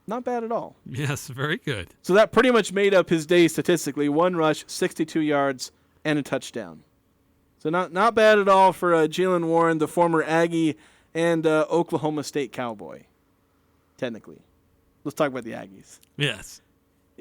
Not bad at all.
Yes, very good.
So that pretty much made up his day statistically. 1 rush, 62 yards, and a touchdown. So not bad at all for Jaylen Warren, the former Aggie and Oklahoma State Cowboy, technically. Let's talk about the Aggies.
Yes.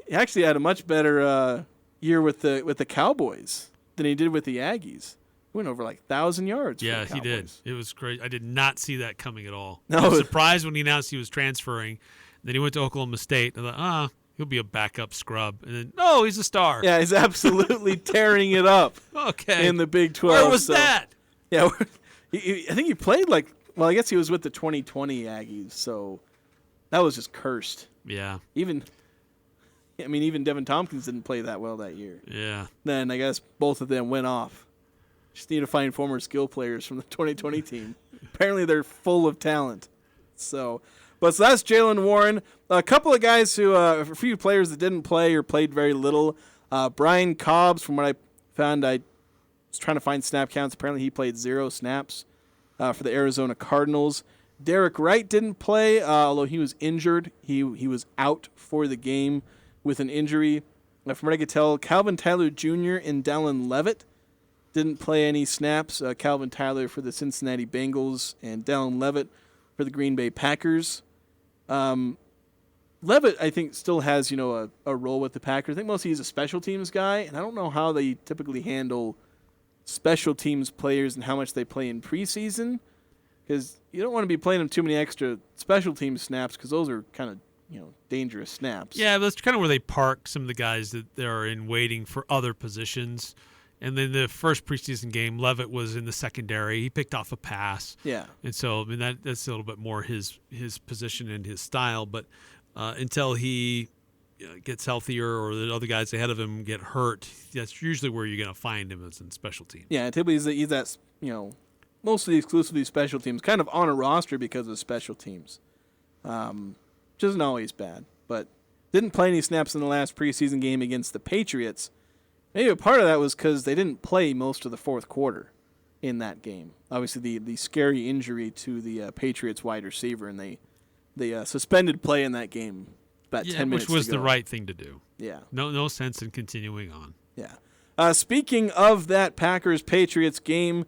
He actually had a much better year with the Cowboys than he did with the Aggies. He went over 1,000 yards.
Yeah,
for the
he did.
Cowboys.
It was great. I did not see that coming at all.
No.
I was surprised when he announced he was transferring. Then he went to Oklahoma State. I thought, he'll be a backup scrub. And then, no, he's a star.
Yeah, he's absolutely tearing it up.
Okay.
In the Big 12.
Where was that?
Yeah, I think he played I guess he was with the 2020 Aggies, so that was just cursed.
Yeah.
Even Devin Tompkins didn't play that well that year.
Yeah.
Then I guess both of them went off. Just need to find former skill players from the 2020 team. Apparently they're full of talent. So that's Jaylen Warren. A couple of guys a few players that didn't play or played very little. Brian Cobbs, from what I found, I was trying to find snap counts. Apparently he played 0 snaps for the Arizona Cardinals. Derek Wright didn't play, although he was injured. He was out for the game with an injury. From what I could tell, Calvin Tyler Jr. and Dallin Levitt didn't play any snaps. Calvin Tyler for the Cincinnati Bengals and Dallin Levitt for the Green Bay Packers. Levitt, I think, still has a role with the Packers. I think mostly he's a special teams guy, and I don't know how they typically handle special teams players and how much they play in preseason, because you don't want to be playing them too many extra special team snaps because those are kind of dangerous snaps.
Yeah, that's kind of where they park some of the guys that are in waiting for other positions. And then the first preseason game, Levitt was in the secondary. He picked off a pass.
Yeah.
And so that's a little bit more his position and his style. But until he gets healthier or the other guys ahead of him get hurt, that's usually where you're going to find him as in special teams.
Yeah, typically he's that mostly exclusively special teams, kind of on a roster because of special teams. Which isn't always bad, but didn't play any snaps in the last preseason game against the Patriots. Maybe a part of that was because they didn't play most of the fourth quarter in that game. Obviously, the scary injury to the Patriots wide receiver, and they suspended play in that game about 10 minutes
which was
to go.
The right thing to do.
Yeah.
No sense in continuing on.
Yeah. Speaking of that Packers-Patriots game,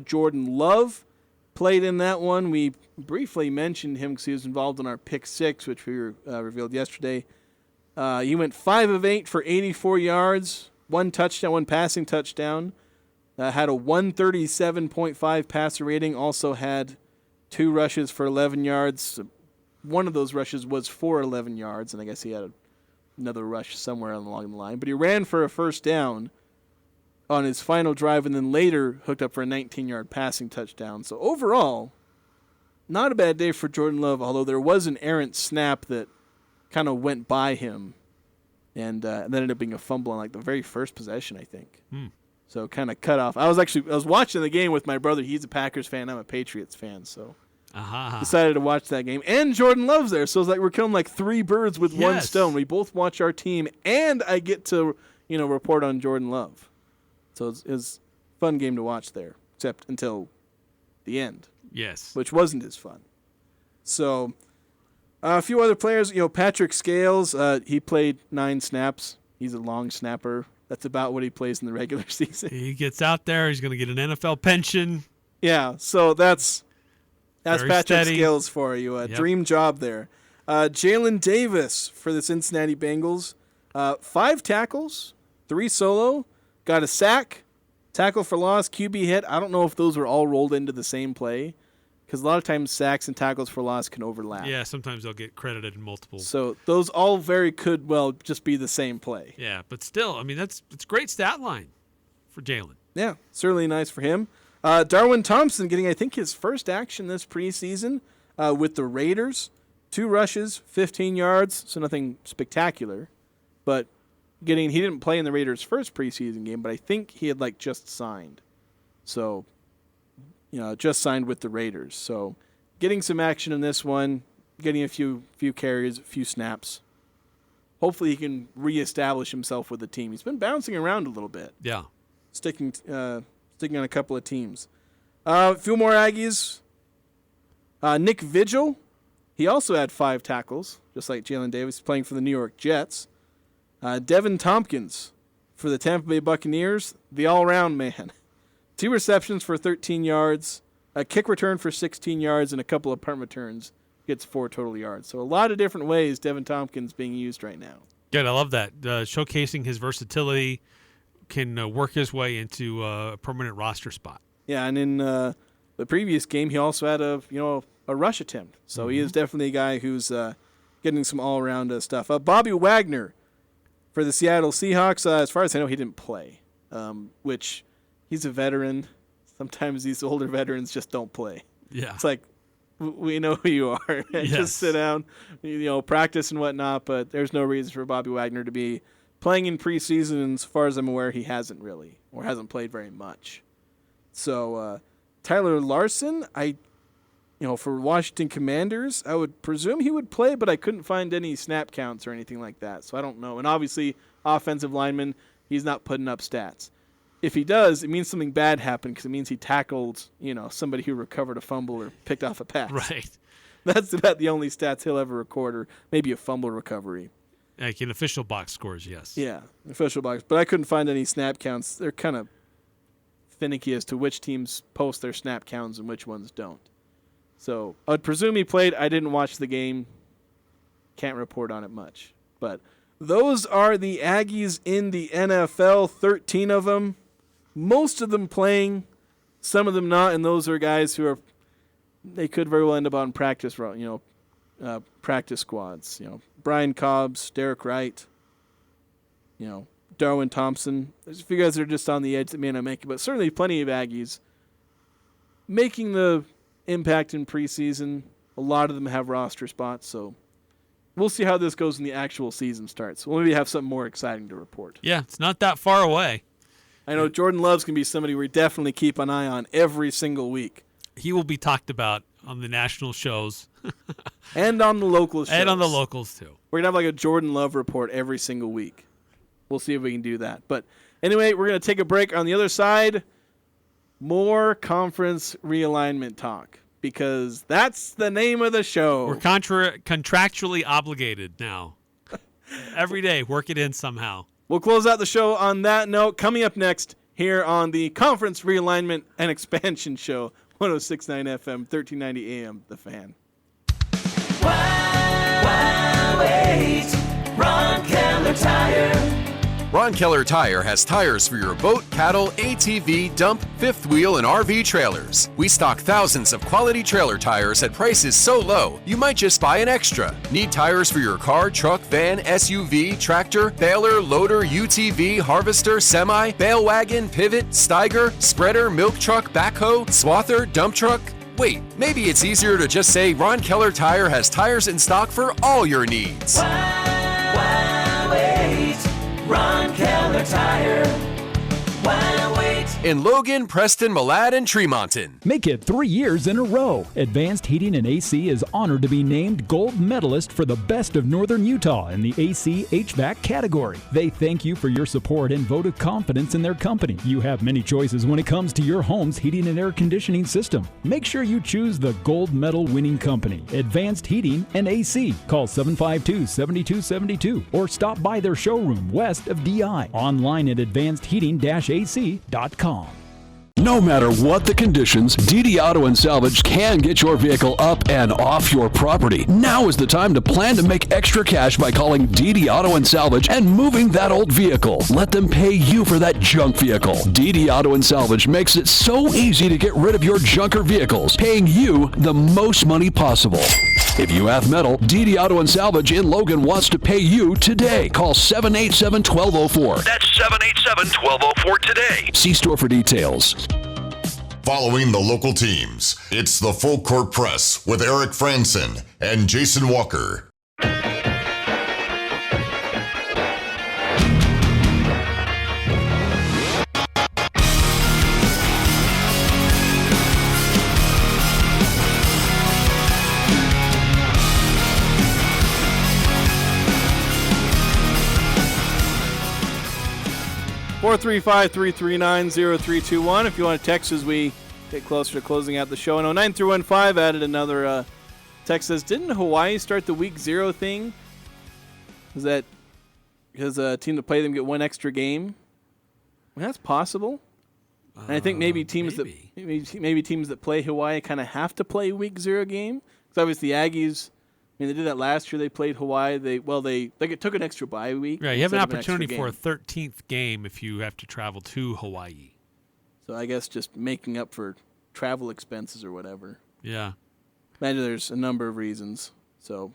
Jordan Love played in that one. We briefly mentioned him because he was involved in our Pick 6, which we revealed yesterday. He went 5 of 8 for 84 yards, 1 touchdown, 1 passing touchdown. Had a 137.5 passer rating. Also had 2 rushes for 11 yards. One of those rushes was for 11 yards, and I guess he had another rush somewhere along the line. But he ran for a first down on his final drive, and then later hooked up for a 19-yard passing touchdown. So overall, not a bad day for Jordan Love, although there was an errant snap that kind of went by him and that ended up being a fumble on the very first possession, I think. So kind of cut off. I was watching the game with my brother. He's a Packers fan. I'm a Patriots fan, so decided to watch that game. And Jordan Love's there, so it's we're killing 3 birds with one stone. We both watch our team, and I get to report on Jordan Love. So it was a fun game to watch there, except until the end.
Yes.
Which wasn't as fun. So a few other players, Patrick Scales, he played 9 snaps. He's a long snapper. That's about what he plays in the regular season.
He gets out there. He's going to get an NFL pension.
Yeah, so that's
Very
Patrick
steady.
Scales for you. Dream job there. Jalen Davis for the Cincinnati Bengals. 5 tackles, 3 solo. Got a sack, tackle for loss, QB hit. I don't know if those were all rolled into the same play because a lot of times sacks and tackles for loss can overlap.
Yeah, sometimes they'll get credited in multiple.
So those all could just be the same play.
Yeah, but still, it's a great stat line for Jalen.
Yeah, certainly nice for him. Darwin Thompson getting, I think, his first action this preseason with the Raiders. 2 rushes, 15 yards, so nothing spectacular, but he didn't play in the Raiders' first preseason game, but I think he had just signed. So just signed with the Raiders. So getting some action in this one, getting a few carries, a few snaps. Hopefully he can reestablish himself with the team. He's been bouncing around a little bit.
Yeah.
Sticking on a couple of teams. A few more Aggies. Nick Vigil, he also had 5 tackles, just like Jalen Davis, playing for the New York Jets. Devin Tompkins for the Tampa Bay Buccaneers, the all-around man. 2 receptions for 13 yards, a kick return for 16 yards, and a couple of punt returns. Gets 4 total yards. So a lot of different ways Devin Tompkins being used right now.
Good, I love that. Showcasing his versatility, can work his way into a permanent roster spot.
Yeah, and in the previous game, he also had a rush attempt. So he is definitely a guy who's getting some all-around stuff. Bobby Wagner for the Seattle Seahawks. As far as I know, he didn't play, which he's a veteran. Sometimes these older veterans just don't play.
Yeah.
It's like, we know who you are.
Yes.
Just sit down, practice and whatnot, but there's no reason for Bobby Wagner to be playing in preseason. And as far as I'm aware, he hasn't really, or hasn't played very much. So Tyler Larson, for Washington Commanders, I would presume he would play, but I couldn't find any snap counts or anything like that, so I don't know. And obviously, offensive lineman, he's not putting up stats. If he does, it means something bad happened because it means he tackled, somebody who recovered a fumble or picked off a pass.
Right.
That's about the only stats he'll ever record, or maybe a fumble recovery.
Like in official box scores, yes.
Yeah, official box. But I couldn't find any snap counts. They're kind of finicky as to which teams post their snap counts and which ones don't. So I would presume he played. I didn't watch the game. Can't report on it much. But those are the Aggies in the NFL, 13 of them. Most of them playing, some of them not, and those are guys who they could very well end up on practice squads. Brian Cobbs, Derek Wright, Darwin Thompson. There's a few guys that are just on the edge that may not make it, but certainly plenty of Aggies making the impact in preseason. A lot of them have roster spots, so we'll see how this goes when the actual season starts. We'll maybe have something more exciting to report.
Yeah, it's not that far away.
I know Jordan Love's going to be somebody we definitely keep an eye on every single week.
He will be talked about on the national shows.
And on the local shows.
And on the locals, too.
We're going to have like a Jordan Love report every single week. We'll see if we can do that. But anyway, we're going to take a break. On the other side, more conference realignment talk, because that's the name of the show.
We're contractually obligated now. Every day, work it in somehow.
We'll close out the show on that note. Coming up next here on the Conference Realignment and Expansion Show, 106.9 FM, 1390 AM, The Fan.
Why wait? Ron Keller Tire.
Ron Keller Tire has tires for your boat, cattle, ATV, dump, fifth wheel, and RV trailers. We stock thousands of quality trailer tires at prices so low, you might just buy an extra. Need tires for your car, truck, van, SUV, tractor, baler, loader, UTV, harvester, semi, bale wagon, pivot, Steiger, spreader, milk truck, backhoe, swather, dump truck? Wait, maybe it's easier to just say Ron Keller Tire has tires in stock for all your needs.
Why wait? Ron Keller Tire. Why wait?
In Logan, Preston, Malad, and Tremonton.
Make it 3 years in a row. Advanced Heating and AC is honored to be named gold medalist for the best of Northern Utah in the AC HVAC category. They thank you for your support and vote of confidence in their company. You have many choices when it comes to your home's heating and air conditioning system. Make sure you choose the gold medal winning company, Advanced Heating and AC. Call 752-7272 or stop by their showroom west of DI. Online at advancedheating-ac.com.
No matter what the conditions, DD Auto and Salvage can get your vehicle up and off your property. Now is the time to plan to make extra cash by calling DD Auto and Salvage and moving that old vehicle. Let them pay you for that junk vehicle. DD Auto and Salvage makes it so easy to get rid of your junker vehicles, paying you the most money possible. If you have metal, DD Auto and Salvage in Logan wants to pay you today. Call 787-1204.
That's 787-1204 today.
See store for details.
Following the local teams, it's the Full Court Press with Eric Frandsen and Jason Walker.
435-339-0321. If you want to text as we get closer to closing out the show. And 09315 added another text says, didn't Hawaii start the week 0 thing? Is that because a team that play them get one extra game? Well, that's possible. And I think maybe teams that play Hawaii kind of have to play week 0 game. Because obviously the Aggies, they did that last year. They played Hawaii. They took an extra bye week.
Right, you have an opportunity for a 13th game if you have to travel to Hawaii.
So I guess just making up for travel expenses or whatever.
Yeah.
Imagine there's a number of reasons. So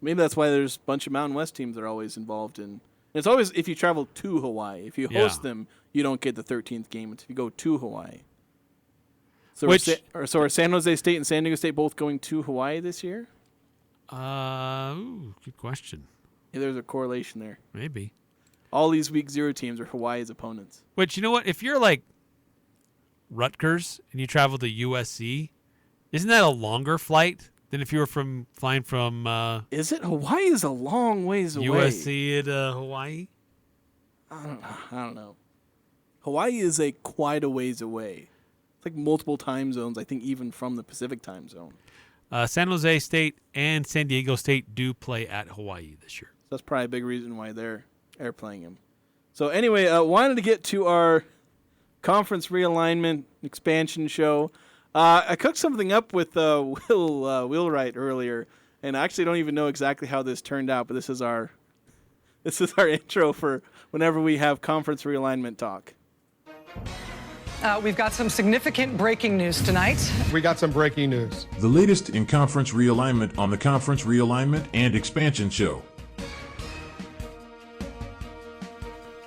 maybe that's why there's a bunch of Mountain West teams that are always involved in. And it's always if you travel to Hawaii. If you host them, you don't get the 13th game. It's if you go to Hawaii. So are San Jose State and San Diego State both going to Hawaii this year?
Good question.
Yeah, there's a correlation there.
Maybe.
All these week 0 teams are Hawaii's opponents.
Which, you know what? If you're like Rutgers and you travel to USC, isn't that a longer flight than if you were flying from...
Is it? Hawaii is a long ways away.
USC at Hawaii?
I don't know. Hawaii is quite a ways away. It's like multiple time zones, I think, even from the Pacific time zone.
San Jose State and San Diego State do play at Hawaii this year.
So that's probably a big reason why they're playing him. So anyway, wanted to get to our conference realignment expansion show. I cooked something up with Will Wheelwright earlier, and I actually don't even know exactly how this turned out, but this is our intro for whenever we have conference realignment talk.
We've got some significant breaking news tonight.
We got some breaking news.
The latest in conference realignment on the Conference Realignment and Expansion Show.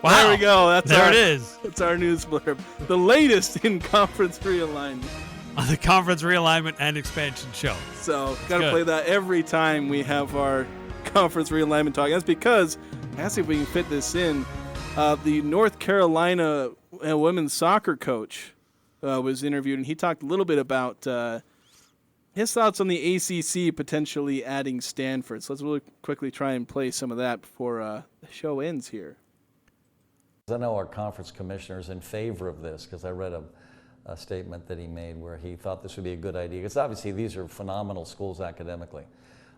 Wow.
There we go. It
is.
That's our news blurb. The latest in conference realignment.
On the Conference Realignment and Expansion Show.
So, got to play that every time we have our conference realignment talk. That's because, let's see if we can fit this in. The North Carolina women's soccer coach was interviewed, and he talked a little bit about his thoughts on the ACC potentially adding Stanford. So let's really quickly try and play some of that before the show ends here.
I know our conference commissioner is in favor of this because I read a statement that he made where he thought this would be a good idea. Because obviously these are phenomenal schools academically,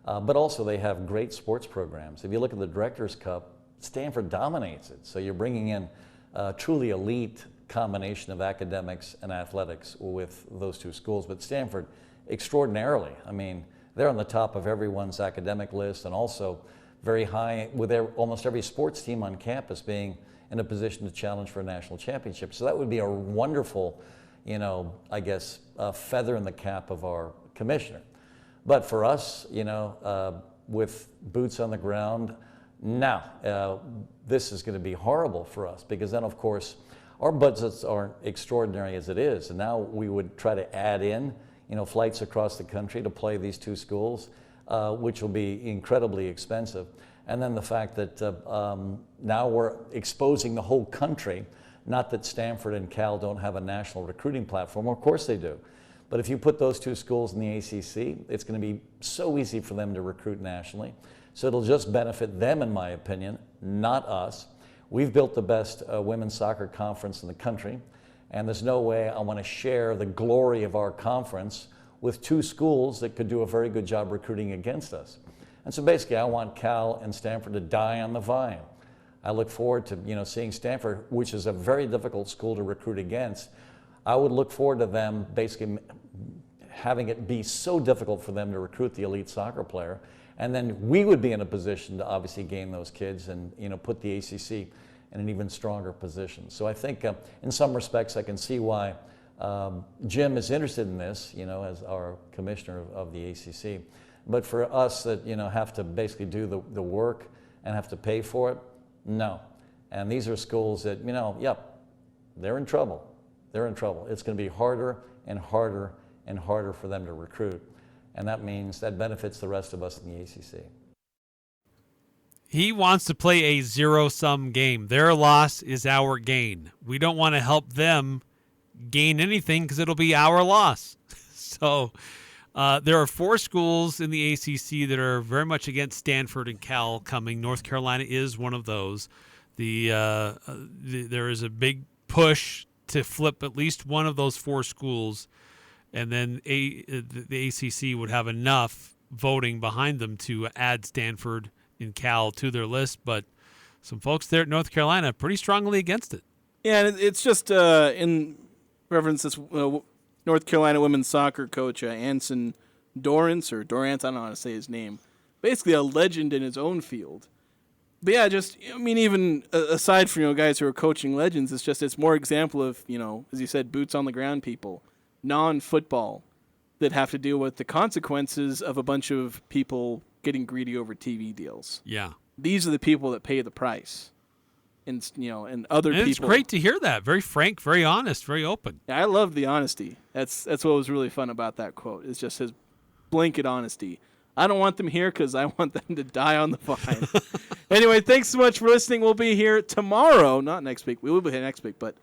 but also they have great sports programs. If you look at the Directors' Cup, Stanford dominates it. So you're bringing in a truly elite combination of academics and athletics with those two schools. But Stanford, extraordinarily, I mean, they're on the top of everyone's academic list and also very high with almost every sports team on campus being in a position to challenge for a national championship. So that would be a wonderful, I guess, feather in the cap of our commissioner. But for us, with boots on the ground, now, this is going to be horrible for us because then, of course, our budgets aren't extraordinary as it is. And now we would try to add in, flights across the country to play these two schools, which will be incredibly expensive. And then the fact that now we're exposing the whole country, not that Stanford and Cal don't have a national recruiting platform, of course they do. But if you put those two schools in the ACC, it's going to be so easy for them to recruit nationally. So it'll just benefit them, in my opinion, not us. We've built the best women's soccer conference in the country, and there's no way I want to share the glory of our conference with two schools that could do a very good job recruiting against us. And so basically, I want Cal and Stanford to die on the vine. I look forward to seeing Stanford, which is a very difficult school to recruit against. I would look forward to them basically having it be so difficult for them to recruit the elite soccer player. And then we would be in a position to obviously gain those kids and put the ACC in an even stronger position. So I think in some respects I can see why Jim is interested in this, as our commissioner of the ACC. But for us that have to basically do the work and have to pay for it, no. And these are schools that they're in trouble. They're in trouble. It's going to be harder and harder and harder for them to recruit. And that means that benefits the rest of us in the ACC.
He wants to play a zero-sum game. Their loss is our gain. We don't want to help them gain anything because it'll be our loss. So there are 4 schools in the ACC that are very much against Stanford and Cal coming. North Carolina is one of those. There is a big push to flip at least one of those 4 schools, and then the ACC would have enough voting behind them to add Stanford and Cal to their list. But some folks there at North Carolina pretty strongly against it.
Yeah, and it's just in reference to this North Carolina women's soccer coach, Anson Dorrance, I don't know how to say his name. Basically a legend in his own field. But yeah, even aside from guys who are coaching legends, it's more example of, as you said, boots on the ground people, non-football, that have to deal with the consequences of a bunch of people getting greedy over TV deals.
Yeah.
These are the people that pay the price. And other people.
It's great to hear that. Very frank, very honest, very open.
Yeah, I love the honesty. That's what was really fun about that quote. It's just his blanket honesty. I don't want them here because I want them to die on the vine. Anyway, thanks so much for listening. We'll be here tomorrow, not next week. We will be here next week, but